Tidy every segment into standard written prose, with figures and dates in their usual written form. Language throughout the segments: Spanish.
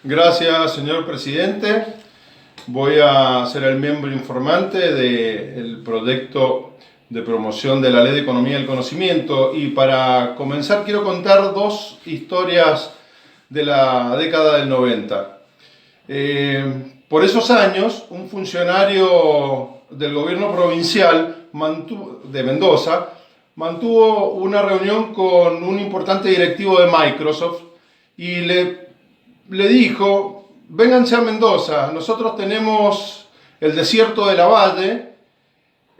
Gracias, señor presidente. Voy a ser el miembro informante del proyecto de promoción de la Ley de Economía del Conocimiento, y para comenzar quiero contar dos historias de la década del 90. Por esos años, un funcionario del gobierno provincial de Mendoza mantuvo una reunión con un importante directivo de Microsoft y le dijo: vénganse a Mendoza, nosotros tenemos el desierto de la Valle,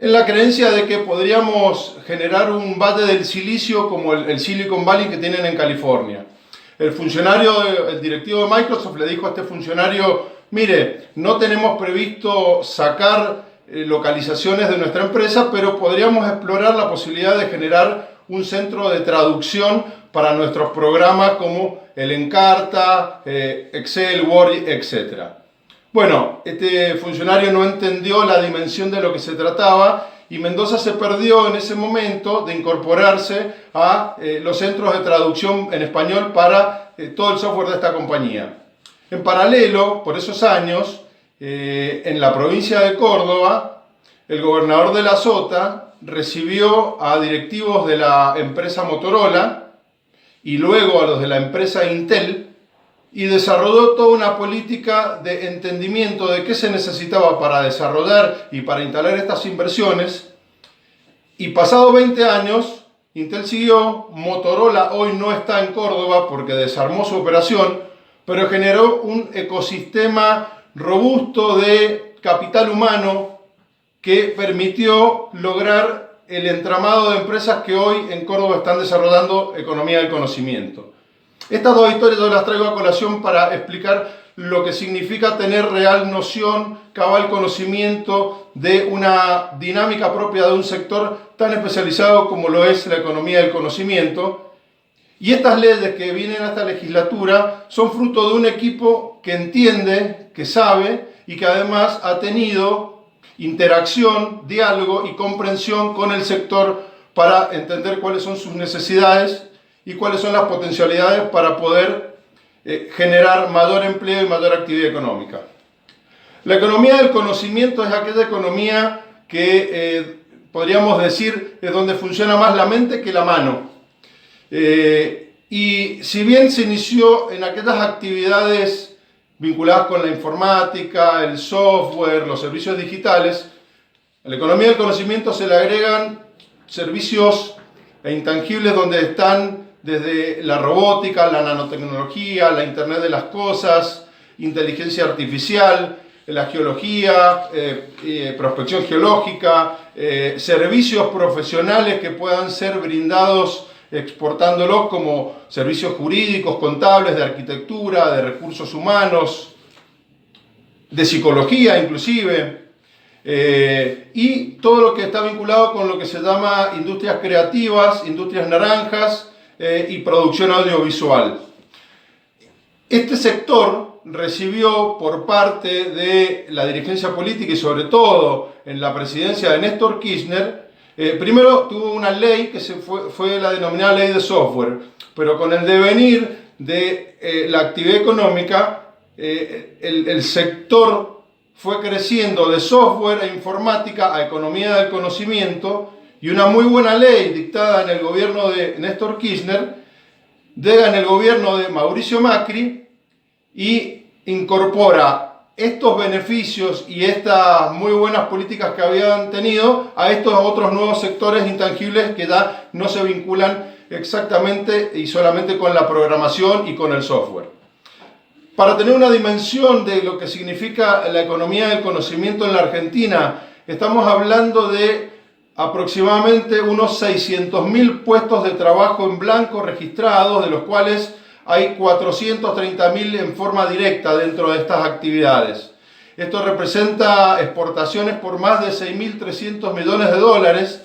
en la creencia de que podríamos generar un valle del silicio como el Silicon Valley que tienen en California. El directivo de Microsoft le dijo a este funcionario: mire, no tenemos previsto sacar localizaciones de nuestra empresa, pero podríamos explorar la posibilidad de generar un centro de traducción para nuestros programas como el Encarta, Excel, Word, etc. Bueno, este funcionario no entendió la dimensión de lo que se trataba y Mendoza se perdió en ese momento de incorporarse a los centros de traducción en español para todo el software de esta compañía. En paralelo, por esos años, en la provincia de Córdoba, el gobernador de la Sota recibió a directivos de la empresa Motorola y luego a los de la empresa Intel y desarrolló toda una política de entendimiento de qué se necesitaba para desarrollar y para instalar estas inversiones. Y pasados 20 años, Intel siguió, Motorola hoy no está en Córdoba porque desarmó su operación, pero generó un ecosistema robusto de capital humano que permitió lograr el entramado de empresas que hoy en Córdoba están desarrollando economía del conocimiento. Estas dos historias yo las traigo a colación para explicar lo que significa tener real noción, cabal conocimiento de una dinámica propia de un sector tan especializado como lo es la economía del conocimiento. Y estas leyes que vienen a esta legislatura son fruto de un equipo que entiende, que sabe y que además ha tenido interacción, diálogo y comprensión con el sector para entender cuáles son sus necesidades y cuáles son las potencialidades para poder generar mayor empleo y mayor actividad económica. La economía del conocimiento es aquella economía que podríamos decir es donde funciona más la mente que la mano. Y si bien se inició en aquellas actividades vinculadas con la informática, el software, los servicios digitales, a la economía del conocimiento se le agregan servicios intangibles donde están desde la robótica, la nanotecnología, la Internet de las cosas, inteligencia artificial, la geología, prospección geológica, servicios profesionales que puedan ser brindados exportándolos como servicios jurídicos, contables, de arquitectura, de recursos humanos, de psicología inclusive, y todo lo que está vinculado con lo que se llama industrias creativas, industrias naranjas y producción audiovisual. Este sector recibió por parte de la dirigencia política y sobre todo en la presidencia de Néstor Kirchner, primero tuvo una ley que fue la denominada ley de software, pero con el devenir de la actividad económica, el sector fue creciendo de software e informática a economía del conocimiento, y una muy buena ley dictada en el gobierno de Néstor Kirchner llega en el gobierno de Mauricio Macri y incorpora estos beneficios y estas muy buenas políticas que habían tenido a estos otros nuevos sectores intangibles que ya no se vinculan exactamente y solamente con la programación y con el software. Para tener una dimensión de lo que significa la economía del conocimiento en la Argentina, estamos hablando de aproximadamente unos 600.000 puestos de trabajo en blanco registrados, de los cuales hay 430.000 en forma directa dentro de estas actividades. Esto representa exportaciones por más de 6.300 millones de dólares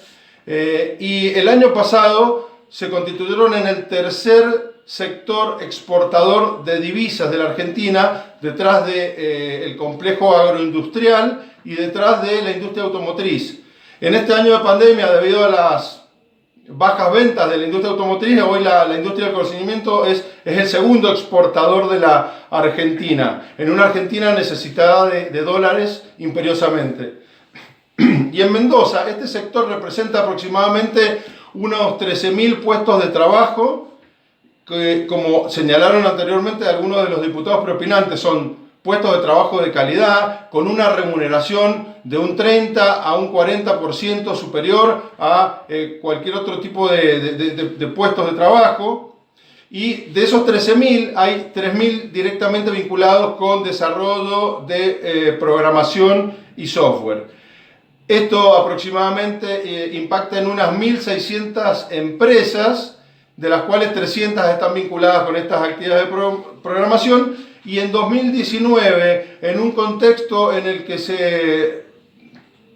y el año pasado se constituyeron en el tercer sector exportador de divisas de la Argentina, detrás del complejo agroindustrial y detrás de la industria automotriz. En este año de pandemia, debido a las bajas ventas de la industria automotriz. Hoy la industria del conocimiento es el segundo exportador de la Argentina, en una Argentina necesitada de dólares imperiosamente. Y en Mendoza, este sector representa aproximadamente unos 13.000 puestos de trabajo, que, como señalaron anteriormente algunos de los diputados preopinantes, son puestos de trabajo de calidad, con una remuneración de un 30 a un 40% superior a cualquier otro tipo de puestos de trabajo. Y de esos 13.000, hay 3.000 directamente vinculados con desarrollo de programación y software. Esto aproximadamente impacta en unas 1.600 empresas, de las cuales 300 están vinculadas con estas actividades de programación. Y en 2019, en un contexto en el que se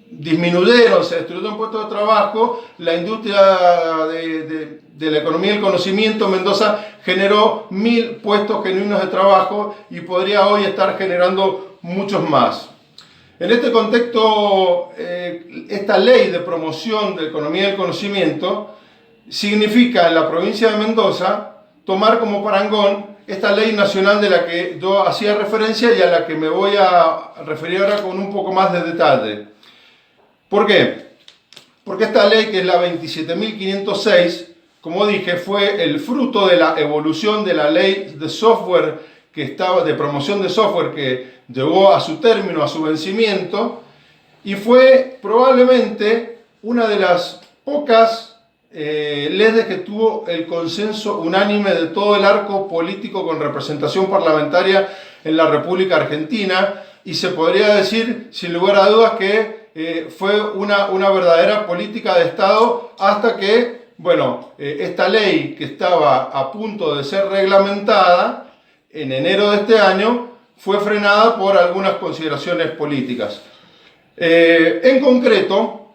destruyeron puestos de trabajo, la industria de la economía del conocimiento en Mendoza generó 1.000 puestos genuinos de trabajo y podría hoy estar generando muchos más. En este contexto, esta ley de promoción de la economía del conocimiento significa en la provincia de Mendoza tomar como parangón esta ley nacional de la que yo hacía referencia y a la que me voy a referir ahora con un poco más de detalle. ¿Por qué? Porque esta ley, que es la 27.506, como dije, fue el fruto de la evolución de la ley de software de promoción de software, que llegó a su término, a su vencimiento, y fue probablemente una de las pocas leyes que tuvo el consenso unánime de todo el arco político con representación parlamentaria en la República Argentina, y se podría decir, sin lugar a dudas, que fue una verdadera política de Estado, hasta que, esta ley, que estaba a punto de ser reglamentada en enero de este año, fue frenada por algunas consideraciones políticas. En concreto,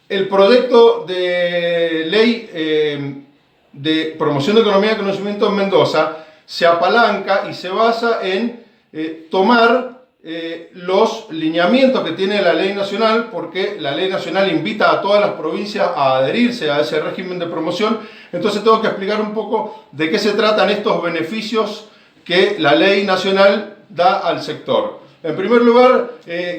el proyecto de ley de promoción de economía de conocimiento en Mendoza se apalanca y se basa en tomar los lineamientos que tiene la ley nacional, porque la ley nacional invita a todas las provincias a adherirse a ese régimen de promoción. Entonces tengo que explicar un poco de qué se tratan estos beneficios que la ley nacional da al sector. En primer lugar,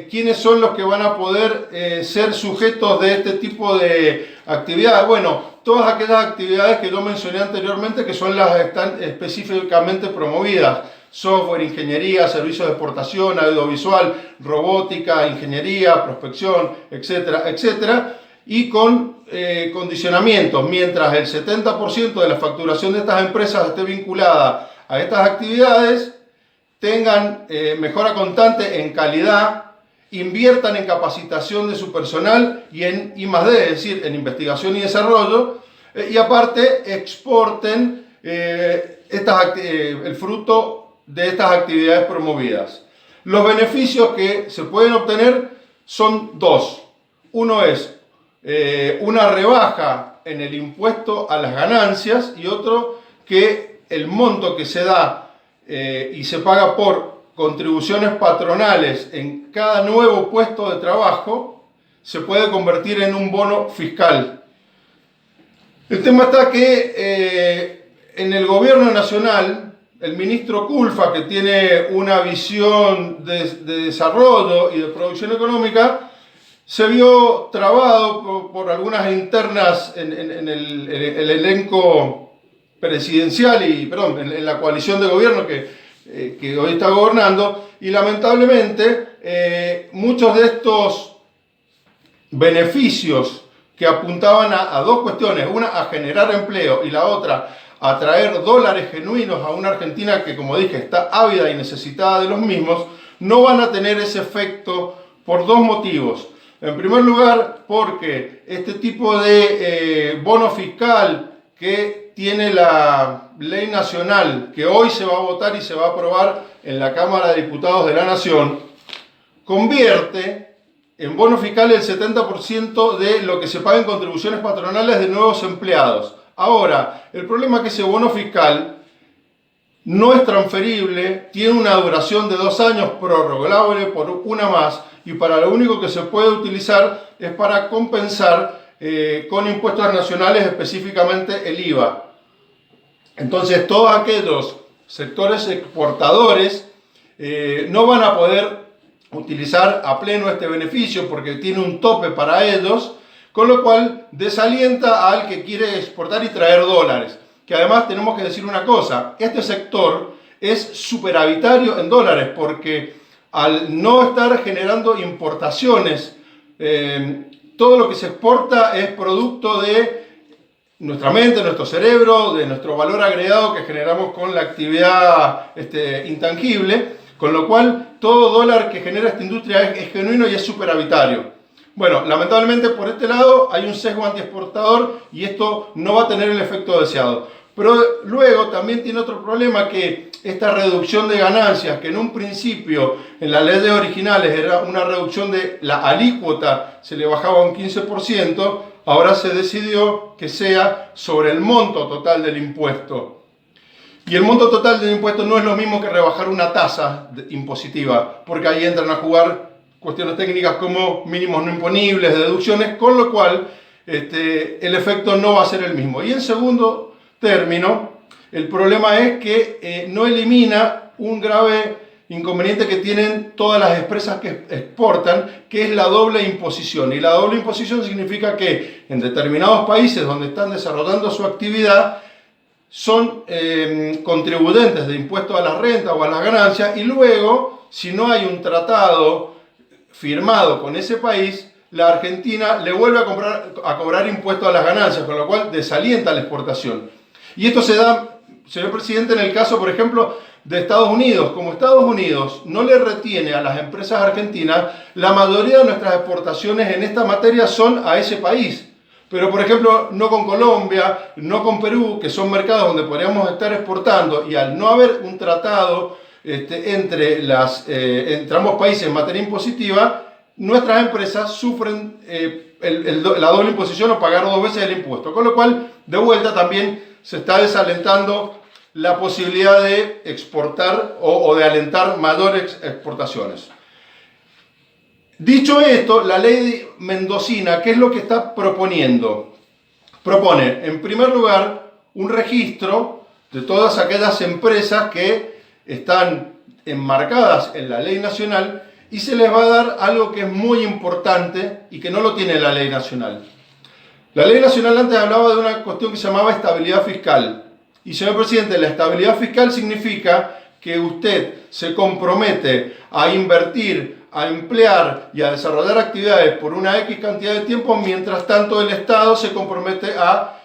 ¿quiénes son los que van a poder ser sujetos de este tipo de actividades? Bueno, todas aquellas actividades que yo mencioné anteriormente, que son las que están específicamente promovidas: software, ingeniería, servicios de exportación, audiovisual, robótica, ingeniería, prospección, etcétera, etcétera, y con condicionamientos. Mientras el 70% de la facturación de estas empresas esté vinculada a estas actividades, tengan mejora constante en calidad, inviertan en capacitación de su personal y en I+D, es decir, en investigación y desarrollo, y aparte exporten el fruto de estas actividades promovidas. Los beneficios que se pueden obtener son dos. Uno es una rebaja en el impuesto a las ganancias, y otro que el monto que se da y se paga por contribuciones patronales en cada nuevo puesto de trabajo se puede convertir en un bono fiscal. El tema está que en el gobierno nacional, el ministro Culfas, que tiene una visión de desarrollo y de producción económica, se vio trabado por algunas internas en el elenco presidencial en la coalición de gobierno que hoy está gobernando, y lamentablemente muchos de estos beneficios que apuntaban a dos cuestiones: una, a generar empleo, y la otra, a traer dólares genuinos a una Argentina que, como dije, está ávida y necesitada de los mismos, no van a tener ese efecto por dos motivos. En primer lugar, porque este tipo de bono fiscal que tiene la ley nacional, que hoy se va a votar y se va a aprobar en la Cámara de Diputados de la Nación, convierte en bono fiscal el 70% de lo que se paga en contribuciones patronales de nuevos empleados. Ahora, el problema es que ese bono fiscal no es transferible, tiene una duración de 2 años, prorrogable por una más, y para lo único que se puede utilizar es para compensar con impuestos nacionales, específicamente el IVA. Entonces todos aquellos sectores exportadores no van a poder utilizar a pleno este beneficio porque tiene un tope para ellos, con lo cual desalienta al que quiere exportar y traer dólares. Que además tenemos que decir una cosa, este sector es superavitario en dólares porque al no estar generando importaciones, todo lo que se exporta es producto de nuestra mente, nuestro cerebro, de nuestro valor agregado que generamos con la actividad intangible, con lo cual todo dólar que genera esta industria es genuino y es superavitario. Bueno, lamentablemente por este lado hay un sesgo antiexportador y esto no va a tener el efecto deseado. Pero luego también tiene otro problema, que esta reducción de ganancias, que en un principio en las leyes originales era una reducción de la alícuota, se le bajaba un 15%, ahora se decidió que sea sobre el monto total del impuesto. Y el monto total del impuesto no es lo mismo que rebajar una tasa impositiva, porque ahí entran a jugar cuestiones técnicas como mínimos no imponibles, deducciones, con lo cual el efecto no va a ser el mismo. Y en segundo término, el problema es que no elimina un grave inconveniente que tienen todas las empresas que exportan, que es la doble imposición. Y la doble imposición significa que en determinados países donde están desarrollando su actividad son contribuyentes de impuestos a la renta o a las ganancias, y luego, si no hay un tratado firmado con ese país, la Argentina le vuelve a cobrar impuestos a las ganancias, con lo cual desalienta la exportación. Y esto se da, señor presidente, en el caso, por ejemplo, de Estados Unidos. Como Estados Unidos no le retiene a las empresas argentinas, la mayoría de nuestras exportaciones en esta materia son a ese país. Pero, por ejemplo, no con Colombia, no con Perú, que son mercados donde podríamos estar exportando, y al no haber un tratado entre ambos países en materia impositiva, nuestras empresas sufren la doble imposición o pagar dos veces el impuesto. Con lo cual, de vuelta también se está desalentando la posibilidad de exportar o de alentar mayores exportaciones. Dicho esto, la ley mendocina, ¿qué es lo que está proponiendo? Propone, en primer lugar, un registro de todas aquellas empresas que están enmarcadas en la ley nacional, y se les va a dar algo que es muy importante y que no lo tiene la ley nacional. La ley nacional antes hablaba de una cuestión que se llamaba estabilidad fiscal. Y, señor presidente, la estabilidad fiscal significa que usted se compromete a invertir, a emplear y a desarrollar actividades por una X cantidad de tiempo, mientras tanto el Estado se compromete a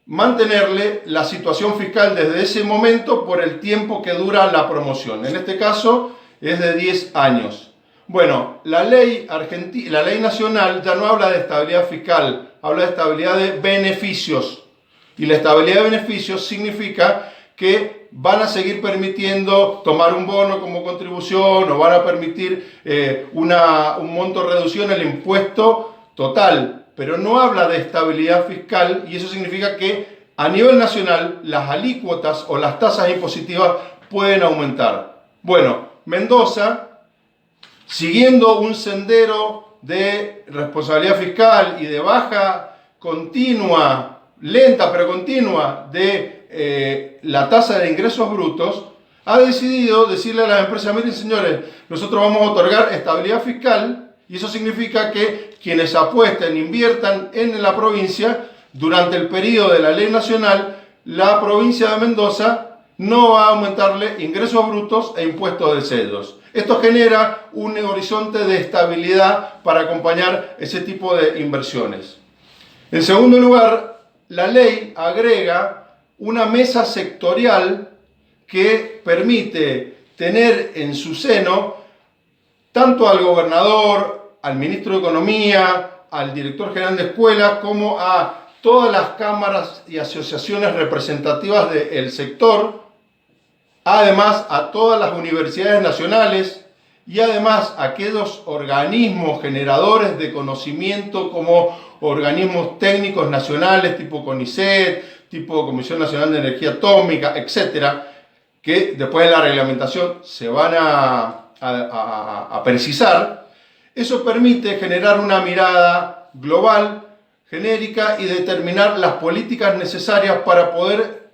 mantenerle la situación fiscal desde ese momento por el tiempo que dura la promoción. En este caso es de 10 años. Bueno, la ley nacional ya no habla de estabilidad fiscal, habla de estabilidad de beneficios. Y la estabilidad de beneficios significa que van a seguir permitiendo tomar un bono como contribución, o van a permitir un monto reducido en el impuesto total, pero no habla de estabilidad fiscal, y eso significa que a nivel nacional las alícuotas o las tasas impositivas pueden aumentar. Bueno, Mendoza, siguiendo un sendero de responsabilidad fiscal y de baja continua, lenta pero continua, de la tasa de ingresos brutos, ha decidido decirle a las empresas: miren, señores, nosotros vamos a otorgar estabilidad fiscal, y eso significa que quienes apuesten, inviertan en la provincia, durante el periodo de la ley nacional, la provincia de Mendoza no va a aumentarle ingresos brutos e impuestos de sellos. Esto genera un horizonte de estabilidad para acompañar ese tipo de inversiones. En segundo lugar, la ley agrega una mesa sectorial que permite tener en su seno tanto al gobernador, al ministro de Economía, al director general de escuelas, como a todas las cámaras y asociaciones representativas del sector, además a todas las universidades nacionales, y además a aquellos organismos generadores de conocimiento como organismos técnicos nacionales tipo CONICET, tipo Comisión Nacional de Energía Atómica, etcétera, que después de la reglamentación se van a precisar. Eso permite generar una mirada global, genérica y determinar las políticas necesarias para poder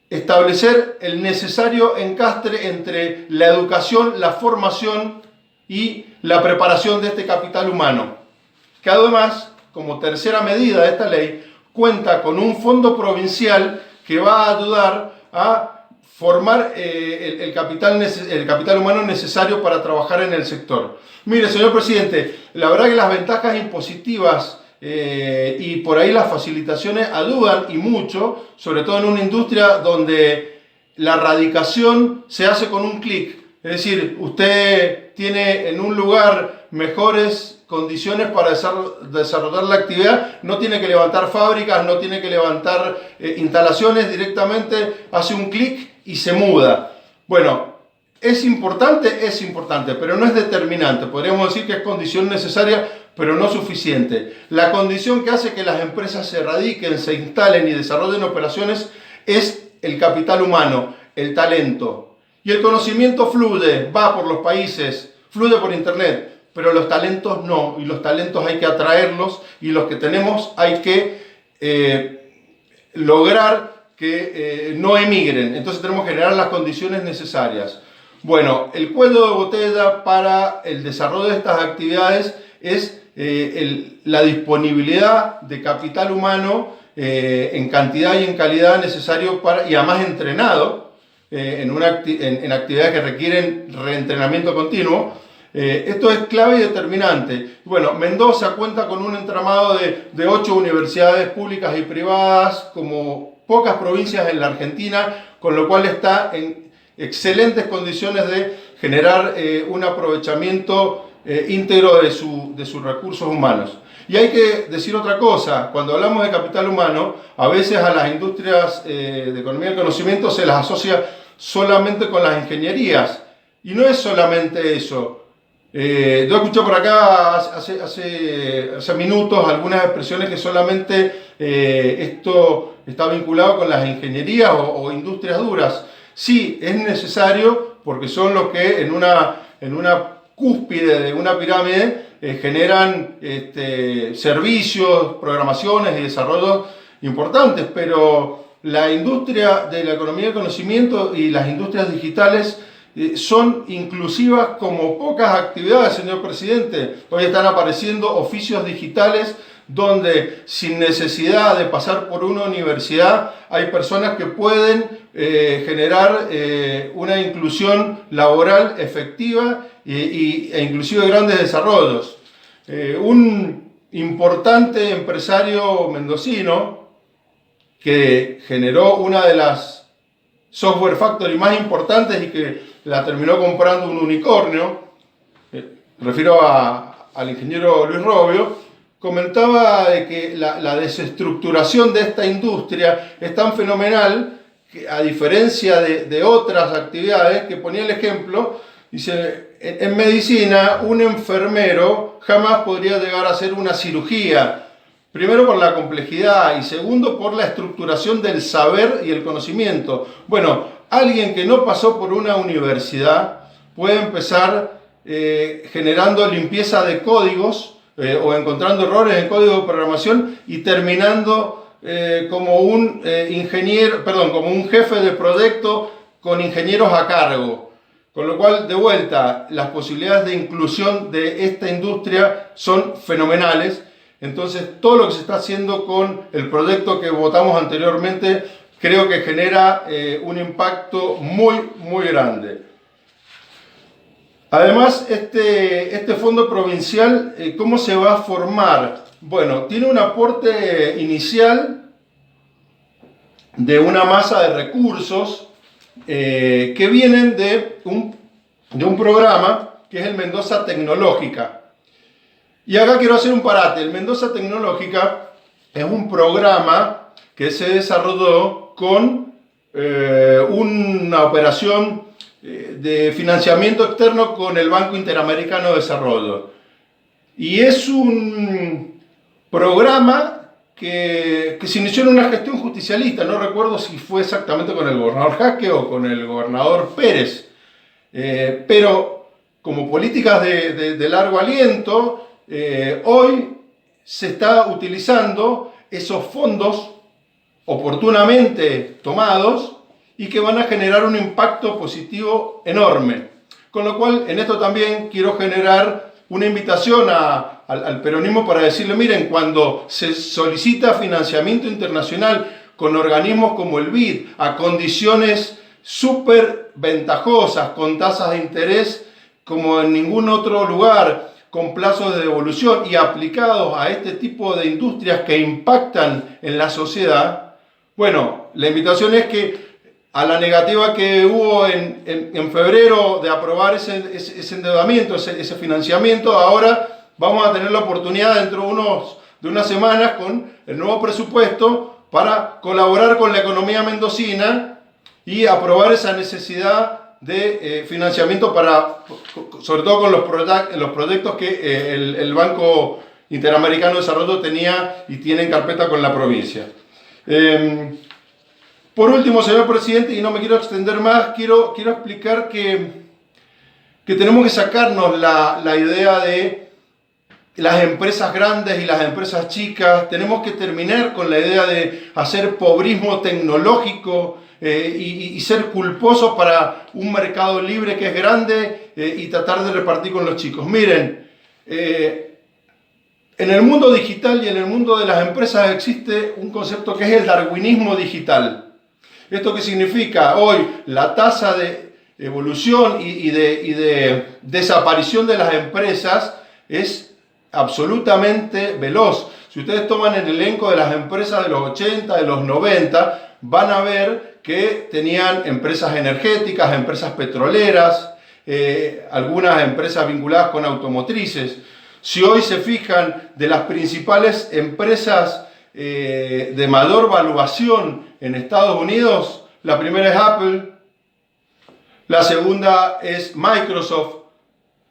establecer el necesario encastre entre la educación, la formación y la preparación de este capital humano, que además, como tercera medida de esta ley, cuenta con un fondo provincial que va a ayudar a formar el capital humano necesario para trabajar en el sector. Mire, señor presidente, la verdad que las ventajas impositivas y por ahí las facilitaciones ayudan y mucho, sobre todo en una industria donde la radicación se hace con un clic. Es decir, usted tiene en un lugar mejores condiciones para desarrollar la actividad, no tiene que levantar fábricas, no tiene que levantar instalaciones, directamente hace un clic y se muda. Bueno, es importante, pero no es determinante. Podríamos decir que es condición necesaria, pero no suficiente. La condición que hace que las empresas se radiquen, se instalen y desarrollen operaciones es el capital humano, el talento. Y el conocimiento fluye, va por los países, fluye por internet, pero los talentos no, y los talentos hay que atraerlos, y los que tenemos hay que lograr que no emigren. Entonces tenemos que generar las condiciones necesarias. Bueno, el cuello de botella para el desarrollo de estas actividades es la disponibilidad de capital humano en cantidad y en calidad necesario y además entrenado en actividades que requieren reentrenamiento continuo. Esto es clave y determinante. Bueno, Mendoza cuenta con un entramado de 8 universidades públicas y privadas, como pocas provincias en la Argentina, con lo cual está en excelentes condiciones de generar un aprovechamiento íntegro de sus recursos humanos. Y hay que decir otra cosa: cuando hablamos de capital humano, a veces a las industrias de economía del conocimiento se las asocia solamente con las ingenierías, y no es solamente eso. Yo escuché por acá hace minutos algunas expresiones que solamente esto está vinculado con las ingenierías o industrias duras. Sí, es necesario, porque son los que en una cúspide de una pirámide generan servicios, programaciones y desarrollos importantes, pero la industria de la economía del conocimiento y las industrias digitales son inclusivas como pocas actividades, señor presidente. Hoy están apareciendo oficios digitales donde, sin necesidad de pasar por una universidad, hay personas que pueden generar una inclusión laboral efectiva e inclusive grandes desarrollos. Un importante empresario mendocino que generó una de las software factory más importantes y que la terminó comprando un unicornio, refiero al ingeniero Luis Robio, comentaba de que la desestructuración de esta industria es tan fenomenal que, a diferencia de otras actividades, que ponía el ejemplo, dice, en medicina un enfermero jamás podría llegar a hacer una cirugía, primero por la complejidad y segundo por la estructuración del saber y el conocimiento. Bueno, alguien que no pasó por una universidad puede empezar generando limpieza de códigos o encontrando errores en código de programación y terminando como un como un jefe de proyecto con ingenieros a cargo. Con lo cual, de vuelta, las posibilidades de inclusión de esta industria son fenomenales. Entonces, todo lo que se está haciendo con el proyecto que votamos anteriormente, creo que genera un impacto muy, muy grande. Además, este fondo provincial, ¿cómo se va a formar? Bueno, tiene un aporte inicial de una masa de recursos que vienen de un programa que es el Mendoza Tecnológica. Y acá quiero hacer un parate. El Mendoza Tecnológica es un programa que se desarrolló con una operación de financiamiento externo con el Banco Interamericano de Desarrollo. Y es un programa que se inició en una gestión justicialista. No recuerdo si fue exactamente con el gobernador Jaque o con el gobernador Pérez. Pero como políticas de largo aliento, hoy se está utilizando esos fondos oportunamente tomados y que van a generar un impacto positivo enorme. Con lo cual, en esto también quiero generar una invitación al peronismo para decirle, miren, cuando se solicita financiamiento internacional con organismos como el BID, a condiciones súper ventajosas, con tasas de interés como en ningún otro lugar, con plazos de devolución y aplicados a este tipo de industrias que impactan en la sociedad, bueno, la invitación es que a la negativa que hubo en febrero de aprobar ese endeudamiento, ese financiamiento, ahora vamos a tener la oportunidad dentro de unas semanas con el nuevo presupuesto para colaborar con la economía mendocina y aprobar esa necesidad de financiamiento sobre todo con los proyectos que el Banco Interamericano de Desarrollo tenía y tiene en carpeta con la provincia. Por último, señor presidente, y no me quiero extender más, quiero explicar que tenemos que sacarnos la idea de las empresas grandes y las empresas chicas. Tenemos que terminar con la idea de hacer pobrismo tecnológico y ser culposos para un mercado libre que es grande y tratar de repartir con los chicos. Miren, en el mundo digital y en el mundo de las empresas existe un concepto que es el darwinismo digital. ¿Esto qué significa? Hoy la tasa de evolución y de desaparición de las empresas es absolutamente veloz. Si ustedes toman el elenco de las empresas de los 80, de los 90, van a ver que tenían empresas energéticas, empresas petroleras, algunas empresas vinculadas con automotrices. Si hoy se fijan de las principales empresas de mayor valuación en Estados Unidos, la primera es Apple, la segunda es Microsoft,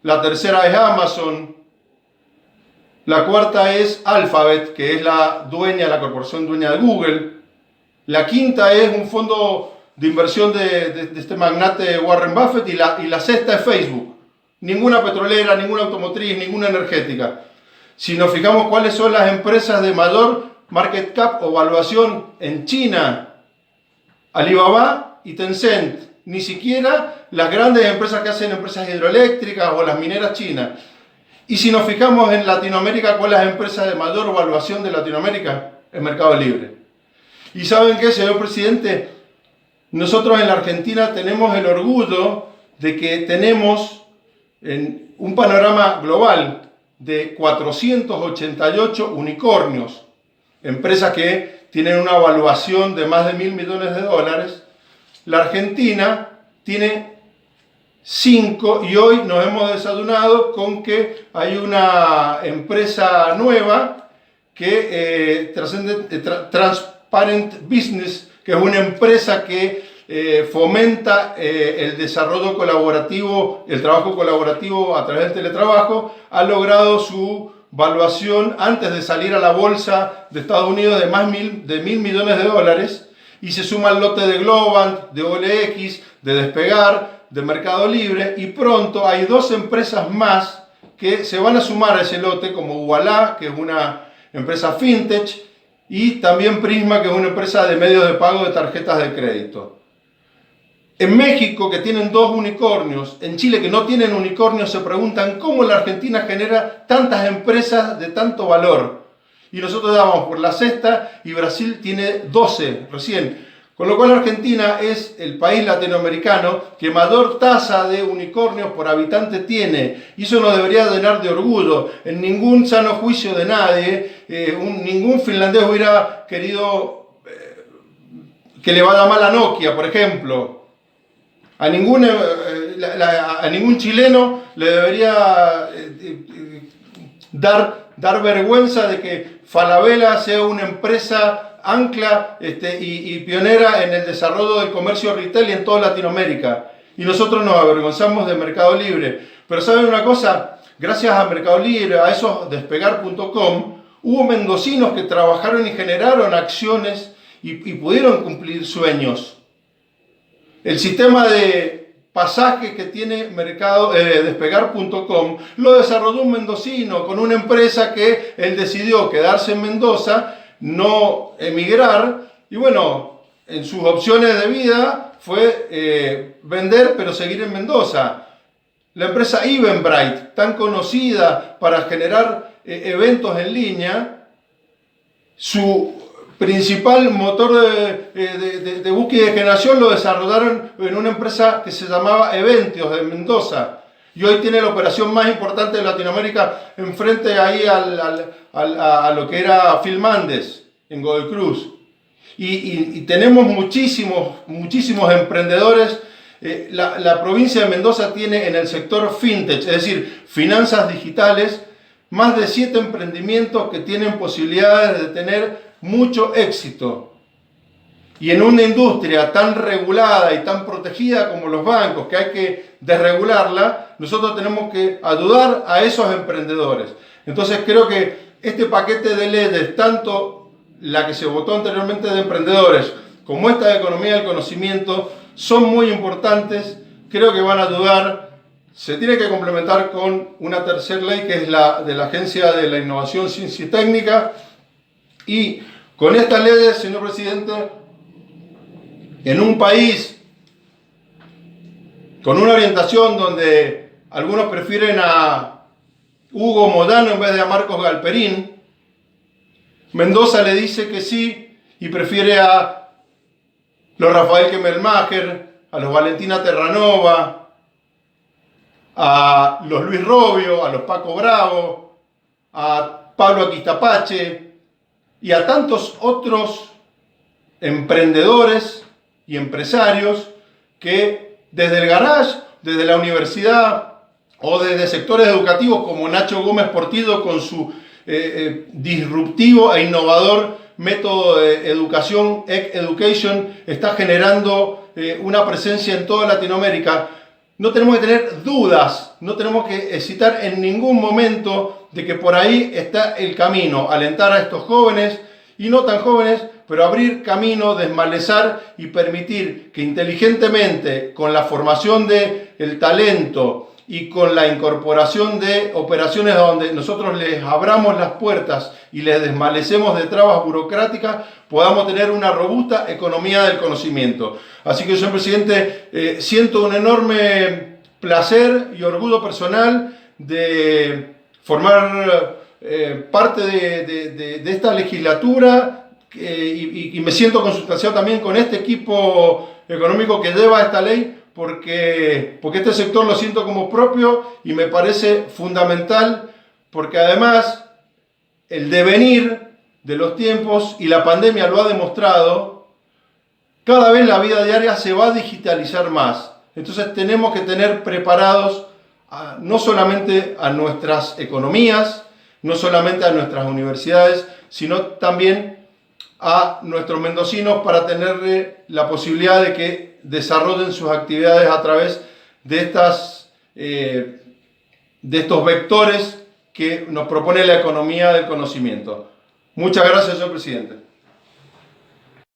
la tercera es Amazon, la cuarta es Alphabet, que es la corporación dueña de Google, la quinta es un fondo de inversión de este magnate Warren Buffett y la sexta es Facebook. Ninguna petrolera, ninguna automotriz, ninguna energética. Si nos fijamos cuáles son las empresas de mayor market cap o valuación en China, Alibaba y Tencent, ni siquiera las grandes empresas que hacen empresas hidroeléctricas o las mineras chinas. Y si nos fijamos en Latinoamérica, ¿cuál es la empresa de mayor valuación de Latinoamérica? El Mercado Libre. ¿Y saben qué, señor presidente? Nosotros en la Argentina tenemos el orgullo de que tenemos en un panorama global de 488 unicornios, empresas que tienen una valuación de más de 1.000 millones de dólares. La Argentina tiene 5 y hoy nos hemos desayunado con que hay una empresa nueva que Transparent Business, que es una empresa que fomenta el desarrollo colaborativo, el trabajo colaborativo a través del teletrabajo, ha logrado su valuación antes de salir a la bolsa de Estados Unidos de más de 1.000 millones de dólares, y se suma el lote de Globant, de OLX, de Despegar, de Mercado Libre, y pronto hay 2 empresas más que se van a sumar a ese lote, como Ualá, que es una empresa fintech, y también Prisma, que es una empresa de medios de pago de tarjetas de crédito. En México, que tienen 2 unicornios, en Chile, que no tienen unicornios, se preguntan cómo la Argentina genera tantas empresas de tanto valor. Y nosotros damos por la sexta y Brasil tiene 12 recién. Con lo cual Argentina es el país latinoamericano que mayor tasa de unicornios por habitante tiene. Y eso nos debería llenar de orgullo. En ningún sano juicio de nadie, ningún finlandés hubiera querido que le vaya mal a Nokia, por ejemplo. A ningún chileno le debería dar vergüenza de que Falabella sea una empresa ancla y pionera en el desarrollo del comercio retail y en toda Latinoamérica. Y nosotros nos avergonzamos de Mercado Libre. Pero ¿saben una cosa? Gracias a Mercado Libre, a esos despegar.com, hubo mendocinos que trabajaron y generaron acciones y pudieron cumplir sueños. El sistema de pasaje que tiene despegar.com lo desarrolló un mendocino con una empresa que él decidió quedarse en Mendoza, no emigrar, y bueno, en sus opciones de vida fue vender pero seguir en Mendoza. La empresa Eventbrite, tan conocida para generar eventos en línea, su principal motor de búsqueda y de generación lo desarrollaron en una empresa que se llamaba Eventios de Mendoza. Y hoy tiene la operación más importante de Latinoamérica enfrente ahí a lo que era Filmandes en Godoy Cruz. Y tenemos muchísimos emprendedores. La provincia de Mendoza tiene en el sector fintech, es decir, finanzas digitales, más de 7 emprendimientos que tienen posibilidades de tener mucho éxito. Y en una industria tan regulada y tan protegida como los bancos, que hay que desregularla, nosotros tenemos que ayudar a esos emprendedores. Entonces creo que este paquete de leyes, tanto la que se votó anteriormente de emprendedores como esta de economía del conocimiento, son muy importantes. Creo que van a ayudar. Se tiene que complementar con una tercera ley, que es la de la Agencia de la Innovación, Ciencia y Técnica. Y con estas leyes, señor presidente, en un país con una orientación donde algunos prefieren a Hugo Moyano en vez de a Marcos Galperín, Mendoza le dice que sí y prefiere a los Rafael Kemmelmacher, a los Valentina Terranova, a los Luis Robio, a los Paco Bravo, a Pablo Aquistapache y a tantos otros emprendedores y empresarios que desde el garage, desde la universidad o desde sectores educativos como Nacho Gómez Portillo con su disruptivo e innovador método de educación, Education, está generando una presencia en toda Latinoamérica. No tenemos que tener dudas, no tenemos que hesitar en ningún momento de que por ahí está el camino, alentar a estos jóvenes y no tan jóvenes, pero abrir camino, desmalezar y permitir que inteligentemente, con la formación del talento y con la incorporación de operaciones donde nosotros les abramos las puertas y les desmalecemos de trabas burocráticas, podamos tener una robusta economía del conocimiento. Así que, señor presidente, siento un enorme placer y orgullo personal de formar parte de esta legislatura y me siento consustanciado también con este equipo económico que lleva esta ley, porque este sector lo siento como propio y me parece fundamental, porque además el devenir de los tiempos, y la pandemia lo ha demostrado, cada vez la vida diaria se va a digitalizar más. Entonces tenemos que tener preparados no solamente a nuestras economías, no solamente a nuestras universidades, sino también a nuestros mendocinos para tenerle la posibilidad de que desarrollen sus actividades a través de estos vectores que nos propone la economía del conocimiento. Muchas gracias, señor presidente.